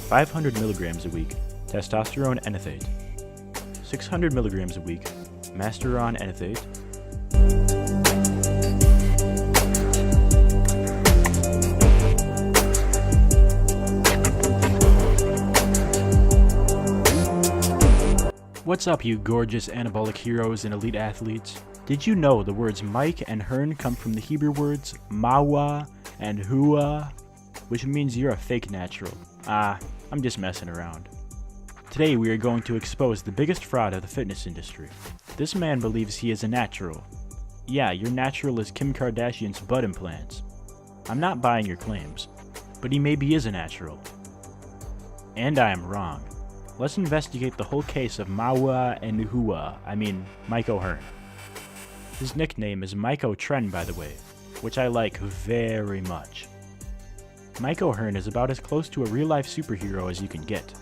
500 milligrams a week, testosterone enethate. 600 milligrams a week, masteron enethate. What's up, you gorgeous anabolic heroes and elite athletes? Did you know the words Mike and Hearn come from the Hebrew words mawa and hua, which means you're a fake natural? I'm just messing around. Today we are going to expose the biggest fraud of the fitness industry. This man believes he is a natural. Yeah, your natural is Kim Kardashian's butt implants. I'm not buying your claims, but he maybe is a natural. And I am wrong. Let's investigate the whole case of Mawa and Hua, Mike O'Hearn. His nickname is Mike O'Tren, by the way, which I like very much. Mike O'Hearn is about as close to a real-life superhero as you can get,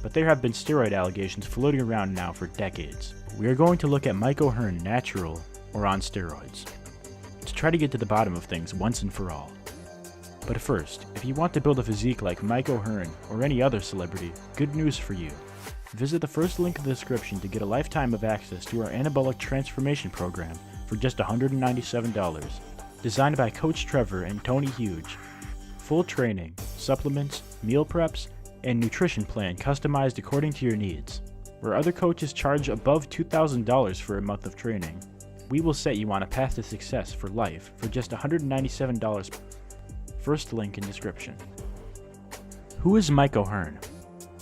but there have been steroid allegations floating around now for decades. We are going to look at Mike O'Hearn natural or on steroids, to try to get to the bottom of things once and for all. But first, if you want to build a physique like Mike O'Hearn or any other celebrity, good news for you. Visit the first link in the description to get a lifetime of access to our anabolic transformation program for just $197. Designed by Coach Trevor and Tony Huge. Full training, supplements, meal preps, and nutrition plan customized according to your needs. Where other coaches charge above $2,000 for a month of training, we will set you on a path to success for life for just $197. First link in description. Who is Mike O'Hearn?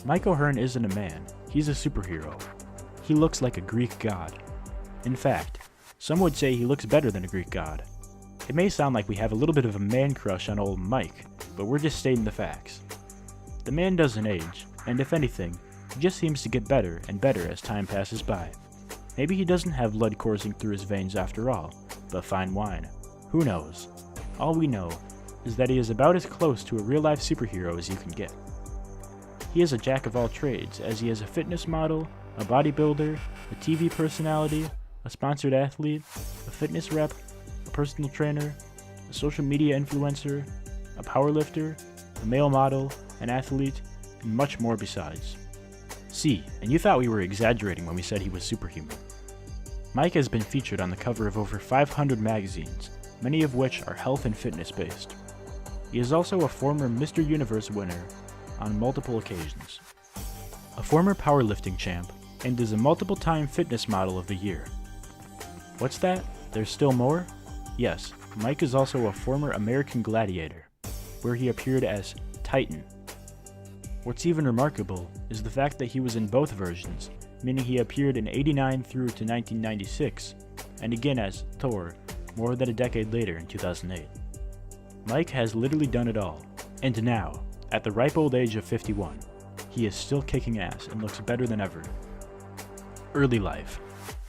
Mike O'Hearn isn't a man, he's a superhero. He looks like a Greek god. In fact, some would say he looks better than a Greek god. It may sound like we have a little bit of a man crush on old Mike, but we're just stating the facts. The man doesn't age, and if anything, he just seems to get better and better as time passes by. Maybe he doesn't have blood coursing through his veins after all, but fine wine. Who knows? All we know is that he is about as close to a real-life superhero as you can get. He is a jack of all trades, as he is a fitness model, a bodybuilder, a TV personality, a sponsored athlete, a fitness rep, a personal trainer, a social media influencer, a powerlifter, a male model, an athlete, and much more besides. See, and you thought we were exaggerating when we said he was superhuman. Mike has been featured on the cover of over 500 magazines, many of which are health and fitness based. He is also a former Mr. Universe winner on multiple occasions, a former powerlifting champ, and is a multiple-time fitness model of the year. What's that? There's still more? Yes, Mike is also a former American Gladiator, where he appeared as Titan. What's even remarkable is the fact that he was in both versions, meaning he appeared in '89 through to 1996, and again as Thor more than a decade later in 2008. Mike has literally done it all, and now, at the ripe old age of 51, he is still kicking ass and looks better than ever. Early life.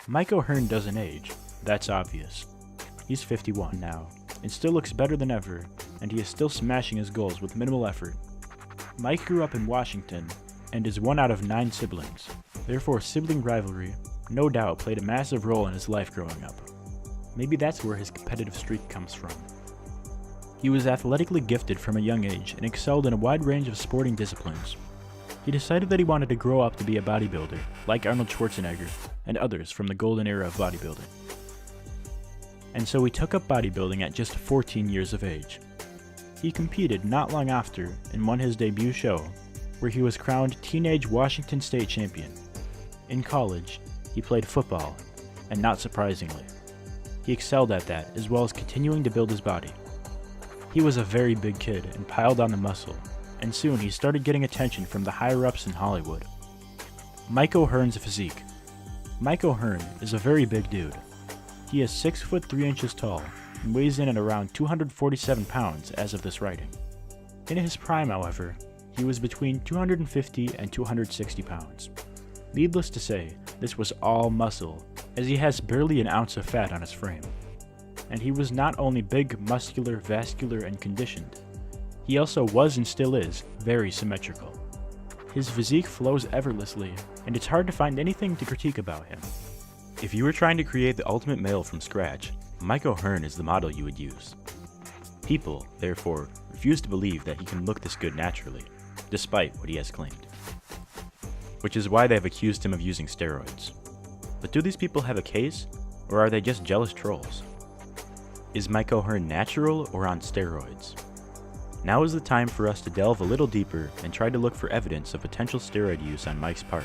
Mike O'Hearn doesn't age, that's obvious. He's 51 now, and still looks better than ever, and he is still smashing his goals with minimal effort. Mike grew up in Washington, and is one out of 9 siblings. Therefore, sibling rivalry, no doubt, played a massive role in his life growing up. Maybe that's where his competitive streak comes from. He was athletically gifted from a young age and excelled in a wide range of sporting disciplines. He decided that he wanted to grow up to be a bodybuilder, like Arnold Schwarzenegger and others from the golden era of bodybuilding. And so he took up bodybuilding at just 14 years of age. He competed not long after and won his debut show, where he was crowned Teenage Washington State Champion. In college, he played football, and not surprisingly, he excelled at that as well as continuing to build his body. He was a very big kid and piled on the muscle, and soon he started getting attention from the higher-ups in Hollywood. Mike O'Hearn's physique. Mike O'Hearn is a very big dude. He is 6 foot 3 inches tall and weighs in at around 247 pounds as of this writing. In his prime, however, he was between 250 and 260 pounds. Needless to say, this was all muscle, as he has barely an ounce of fat on his frame. And he was not only big, muscular, vascular, and conditioned, he also was and still is very symmetrical. His physique flows effortlessly, and it's hard to find anything to critique about him. If you were trying to create the ultimate male from scratch, Mike O'Hearn is the model you would use. People, therefore, refuse to believe that he can look this good naturally. despite what he has claimed. Which is why they have accused him of using steroids. But do these people have a case, or are they just jealous trolls? Is Mike O'Hearn natural or on steroids? Now is the time for us to delve a little deeper and try to look for evidence of potential steroid use on Mike's part.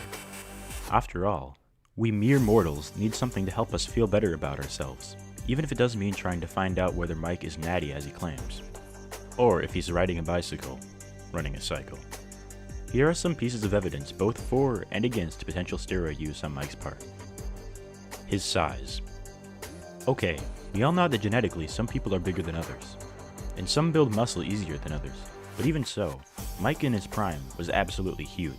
After all, we mere mortals need something to help us feel better about ourselves, even if it does mean trying to find out whether Mike is natty as he claims, or if he's riding a bicycle, running a cycle. Here are some pieces of evidence both for and against potential steroid use on Mike's part. His size. Okay, we all know that genetically some people are bigger than others, and some build muscle easier than others, but even so, Mike in his prime was absolutely huge.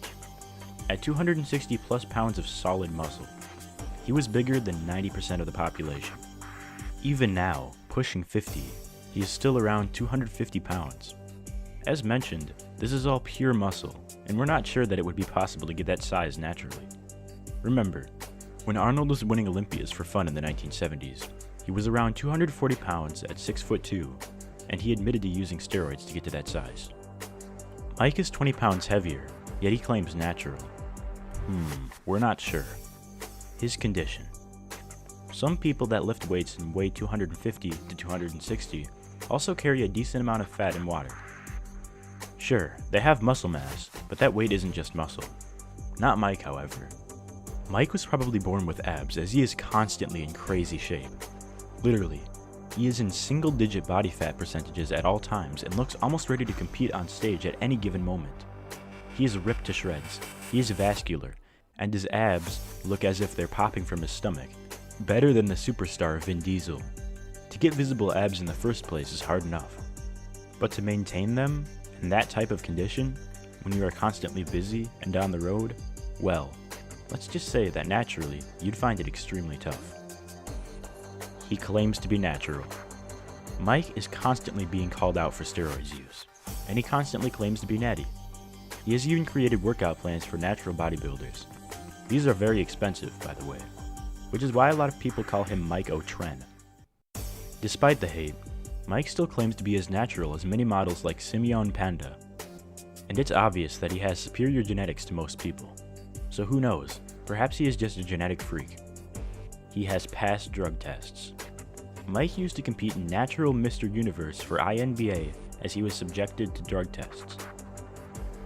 At 260 plus pounds of solid muscle, he was bigger than 90% of the population. Even now, pushing 50, he is still around 250 pounds. As mentioned, this is all pure muscle, and we're not sure that it would be possible to get that size naturally. Remember, when Arnold was winning Olympias for fun in the 1970s, he was around 240 pounds at 6'2", and he admitted to using steroids to get to that size. Mike is 20 pounds heavier, yet he claims natural. We're not sure. His condition. Some people that lift weights and weigh 250 to 260 also carry a decent amount of fat and water. Sure, they have muscle mass, but that weight isn't just muscle. Not Mike, however. Mike was probably born with abs, as he is constantly in crazy shape. Literally, he is in single-digit body fat percentages at all times and looks almost ready to compete on stage at any given moment. He is ripped to shreds, he is vascular, and his abs look as if they're popping from his stomach. Better than the superstar Vin Diesel. To get visible abs in the first place is hard enough, but to maintain them in that type of condition, when you are constantly busy and on the road, well, let's just say that naturally, you'd find it extremely tough. He claims to be natural. Mike is constantly being called out for steroids use, and he constantly claims to be natty. He has even created workout plans for natural bodybuilders. These are very expensive, by the way, which is why a lot of people call him Mike O'Tren. Despite the hate, Mike still claims to be as natural as many models like Simeon Panda, and it's obvious that he has superior genetics to most people. So who knows, perhaps he is just a genetic freak. He has passed drug tests. Mike used to compete in Natural Mr. Universe for INBA as he was subjected to drug tests.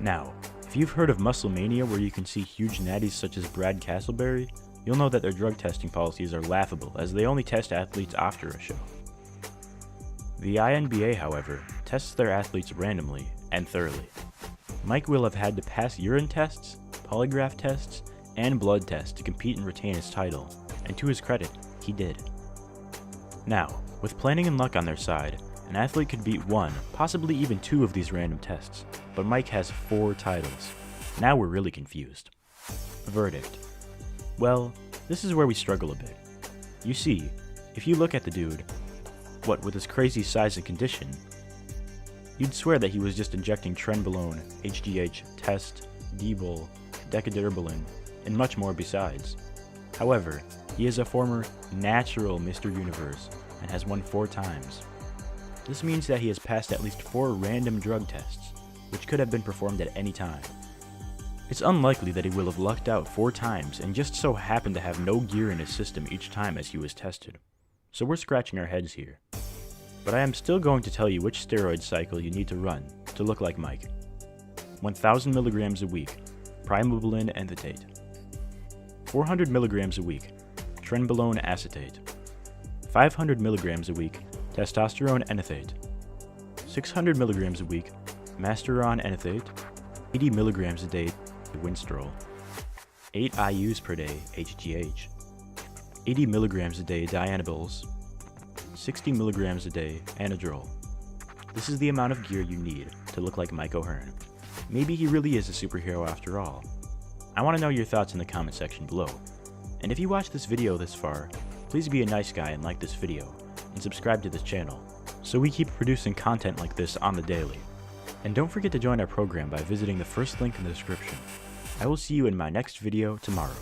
Now, if you've heard of Muscle Mania where you can see huge natties such as Brad Castleberry, you'll know that their drug testing policies are laughable as they only test athletes after a show. The INBA, however, tests their athletes randomly and thoroughly. Mike will have had to pass urine tests, polygraph tests, and blood tests to compete and retain his title, and to his credit, he did. Now, with planning and luck on their side, an athlete could beat one, possibly even two of these random tests, but Mike has 4 titles. Now we're really confused. Verdict. Well, this is where we struggle a bit. You see, if you look at the dude, what with his crazy size and condition, you'd swear that he was just injecting trenbolone, HGH, test, D-bol, decaderbalin, and much more besides. However, he is a former natural Mr. Universe and has won 4 times. This means that he has passed at least 4 random drug tests, which could have been performed at any time. It's unlikely that he will have lucked out 4 times and just so happened to have no gear in his system each time as he was tested. So we're scratching our heads here. But I am still going to tell you which steroid cycle you need to run to look like Mike. 1000 milligrams a week, primobolan enthetate. 400 milligrams a week, trenbolone acetate. 500 milligrams a week, testosterone enethate. 600 milligrams a week, masteron enethate. 80 milligrams a day, winstrol. 8 IUs per day, HGH. 80 milligrams a day, dianabols. 60 milligrams a day, anadrol. This is the amount of gear you need to look like Mike O'Hearn. Maybe he really is a superhero after all. I want to know your thoughts in the comment section below. And if you watched this video this far, please be a nice guy and like this video, and subscribe to this channel, so we keep producing content like this on the daily. And don't forget to join our program by visiting the first link in the description. I will see you in my next video tomorrow.